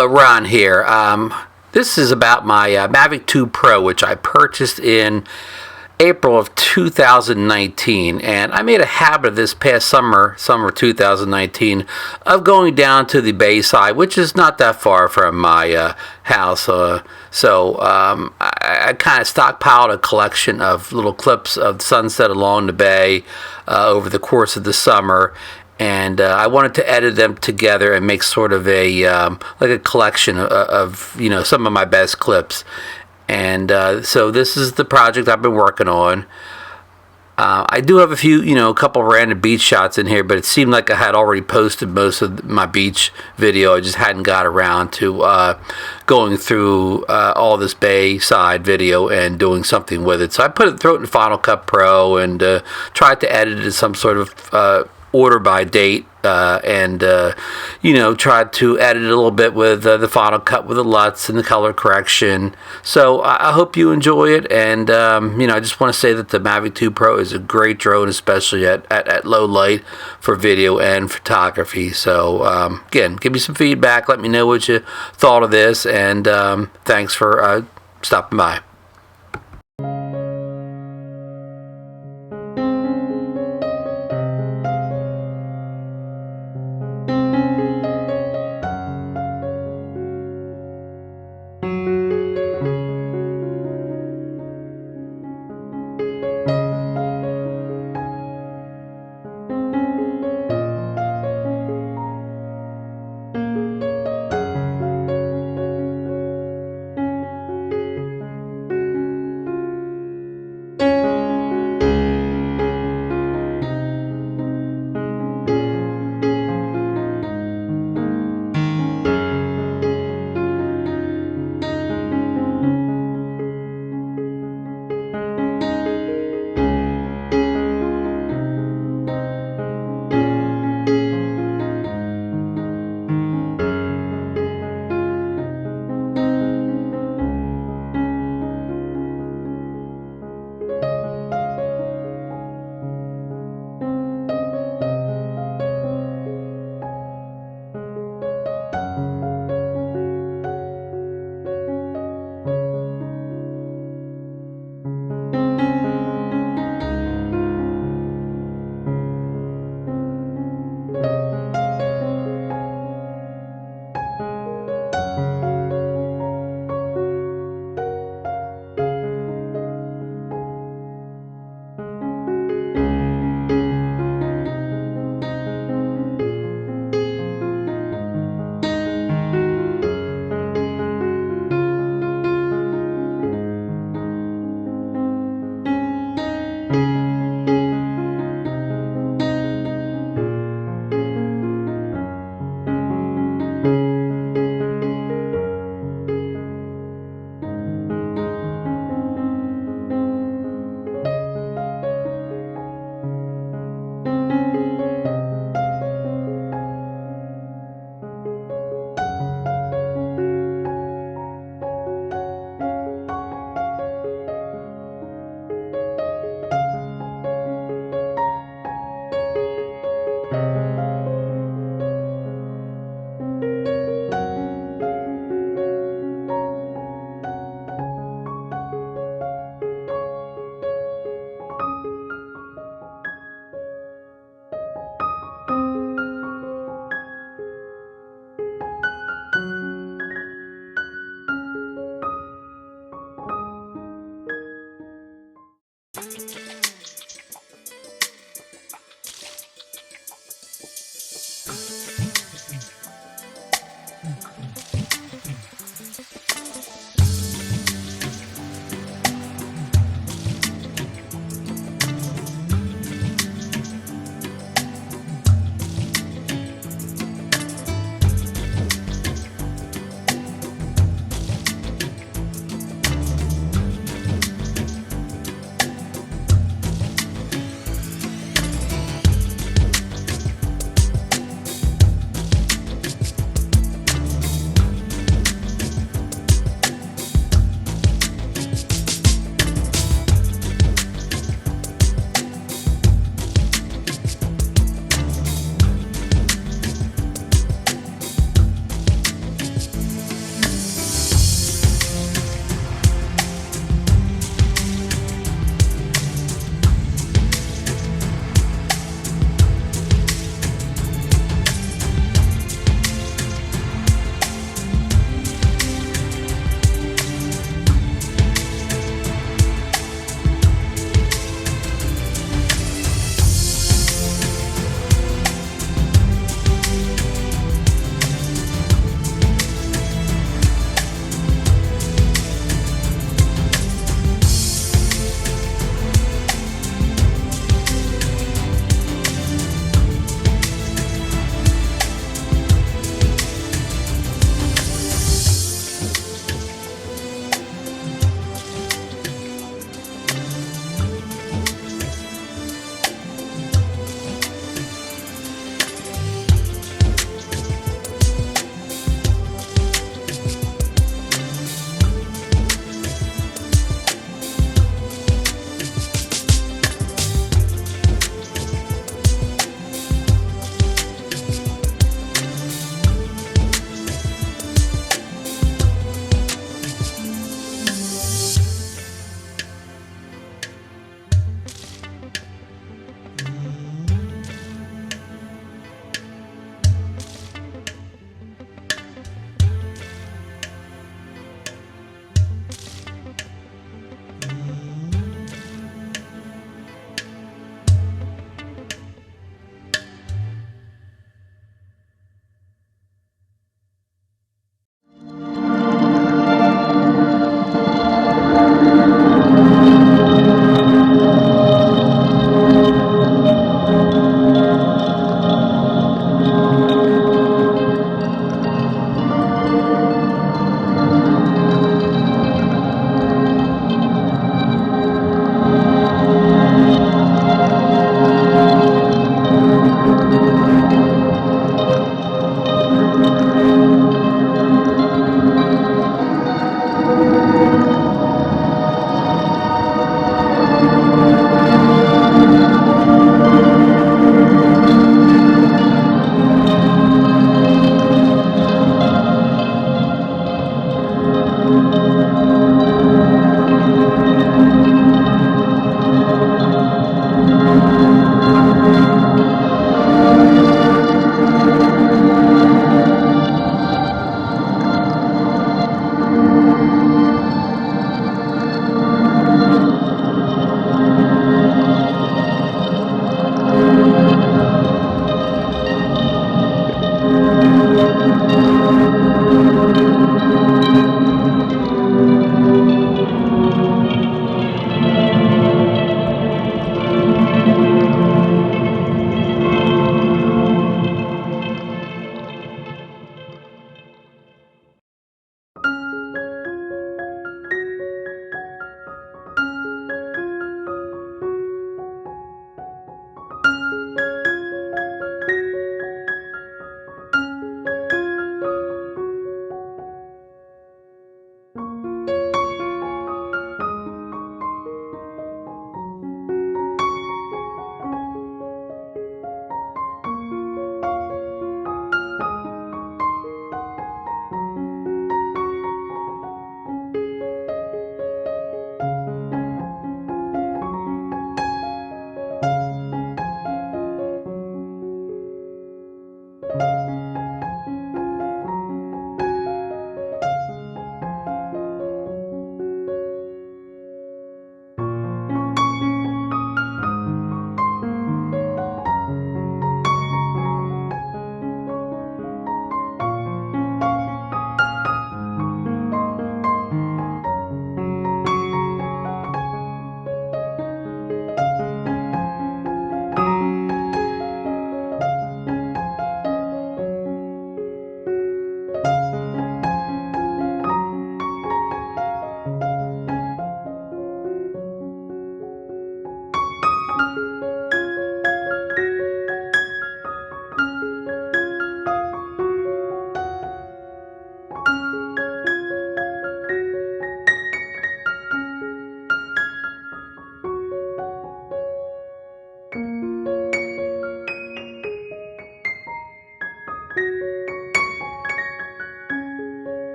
Hello, Ron here. This is about my Mavic 2 Pro, which I purchased in April of 2019, and I made a habit this past summer 2019, of going down to the bayside, which is not that far from my house. I kind of stockpiled a collection of little clips of sunset along the bay over the course of the summer. And I wanted to edit them together and make sort of a like a collection of some of my best clips. And so this is the project I've been working on. I do have a couple random beach shots in here, but it seemed like I had already posted most of my beach video. I just hadn't got around to going through all this bayside video and doing something with it. So I threw it in Final Cut Pro and tried to edit it in some sort of order by date, and tried to edit it a little bit with the Final Cut with the LUTS and the color correction. So I hope you enjoy it, and I just want to say that the Mavic 2 Pro is a great drone, especially at low light for video and photography. So again, give me some feedback, let me know what you thought of this, and thanks for stopping by.